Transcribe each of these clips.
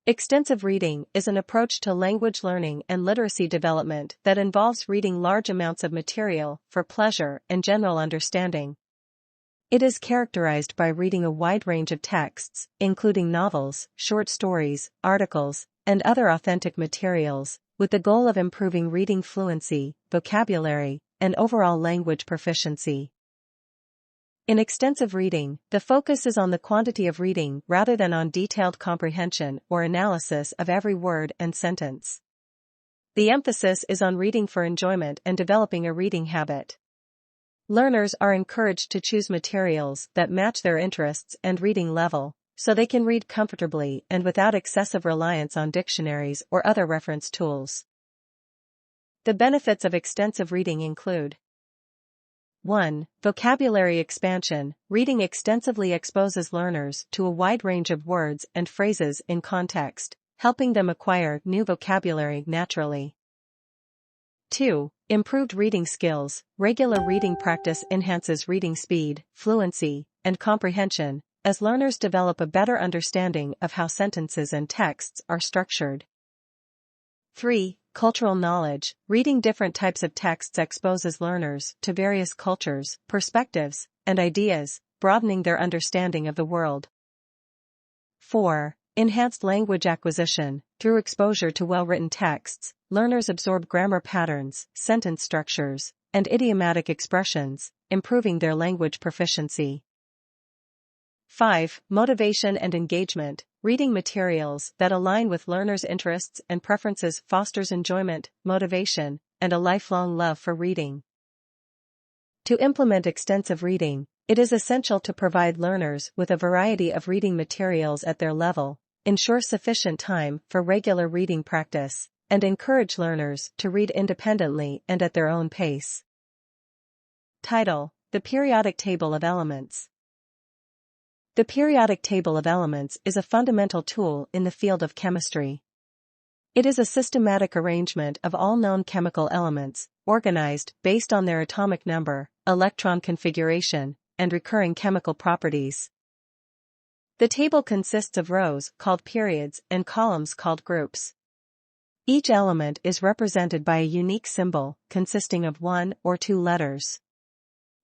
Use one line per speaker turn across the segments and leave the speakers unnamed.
Extensive reading is an approach to language learning and literacy development that involves reading large amounts of material for pleasure and general understanding. It is characterized by reading a wide range of texts, including novels, short stories, articles, and other authentic materials, with the goal of improving reading fluency, vocabulary, and overall language proficiency. In extensive reading, the focus is on the quantity of reading rather than on detailed comprehension or analysis of every word and sentence. The emphasis is on reading for enjoyment and developing a reading habit. Learners are encouraged to choose materials that match their interests and reading level, so they can read comfortably and without excessive reliance on dictionaries or other reference tools. The benefits of extensive reading include: 1. Vocabulary expansion. Reading extensively exposes learners to a wide range of words and phrases in context, helping them acquire new vocabulary naturally. 2. Improved reading skills. Regular reading practice enhances reading speed, fluency, and comprehension, as learners develop a better understanding of how sentences and texts are structured. 3. Cultural knowledge. Reading different types of texts exposes learners to various cultures, perspectives, and ideas, broadening their understanding of the world. 4. Enhanced language acquisition. Through exposure to well-written texts, learners absorb grammar patterns, sentence structures, and idiomatic expressions, improving their language proficiency. 5. Motivation and engagement. Reading materials that align with learners' interests and preferences fosters enjoyment, motivation, and a lifelong love for reading. To implement extensive reading, it is essential to provide learners with a variety of reading materials at their level, ensure sufficient time for regular reading practice, and encourage learners to read independently and at their own pace. Title: The Periodic Table of Elements. The periodic table of elements is a fundamental tool in the field of chemistry. It is a systematic arrangement of all known chemical elements, organized based on their atomic number, electron configuration, and recurring chemical properties. The table consists of rows called periods and columns called groups. Each element is represented by a unique symbol consisting of one or two letters.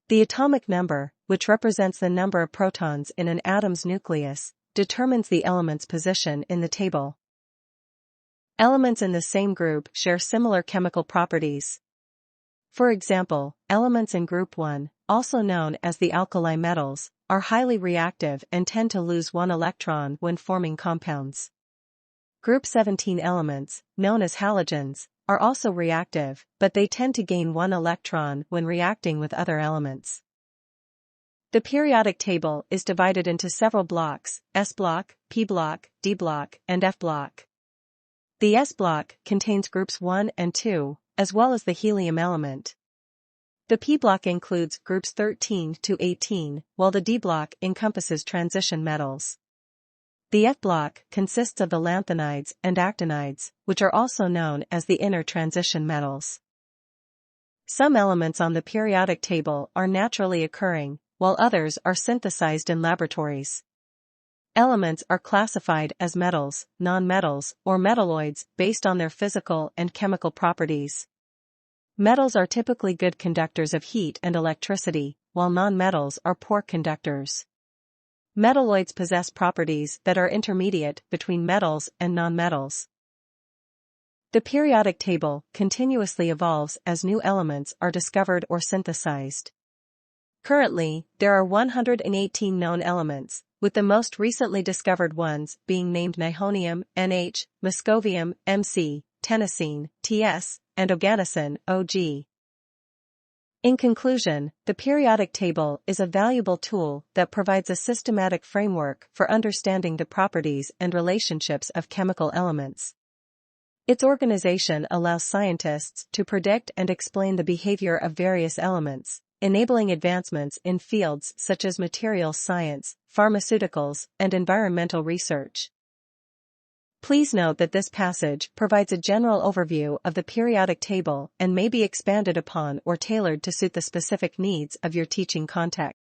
The atomic number, which represents the number of protons in an atom's nucleus, determines the element's position in the table. Elements in the same group share similar chemical properties. For example, elements in Group 1, also known as the alkali metals, are highly reactive and tend to lose one electron when forming compounds. Group 17 elements, known as halogens, are also reactive, but they tend to gain one electron when reacting with other elements. The periodic table is divided into several blocks: S block, P block, D block, and F block. The S block contains groups 1 and 2, as well as the helium element. The P block includes groups 13 to 18, while the D block encompasses transition metals. The F block consists of the lanthanides and actinides, which are also known as the inner transition metals. Some elements on the periodic table are naturally occurring, while others are synthesized in laboratories. Elements are classified as metals, nonmetals, or metalloids based on their physical and chemical properties. Metals are typically good conductors of heat and electricity, while nonmetals are poor conductors. Metalloids possess properties that are intermediate between metals and nonmetals. The periodic table continuously evolves as new elements are discovered or synthesized. Currently, there are 118 known elements, with the most recently discovered ones being named nihonium, Nh, moscovium, Mc, tennessine, Ts, and oganesson, Og. In conclusion, the periodic table is a valuable tool that provides a systematic framework for understanding the properties and relationships of chemical elements. Its organization allows scientists to predict and explain the behavior of various elements, enabling advancements in fields such as materials science, pharmaceuticals, and environmental research. Please note that this passage provides a general overview of the periodic table and may be expanded upon or tailored to suit the specific needs of your teaching context.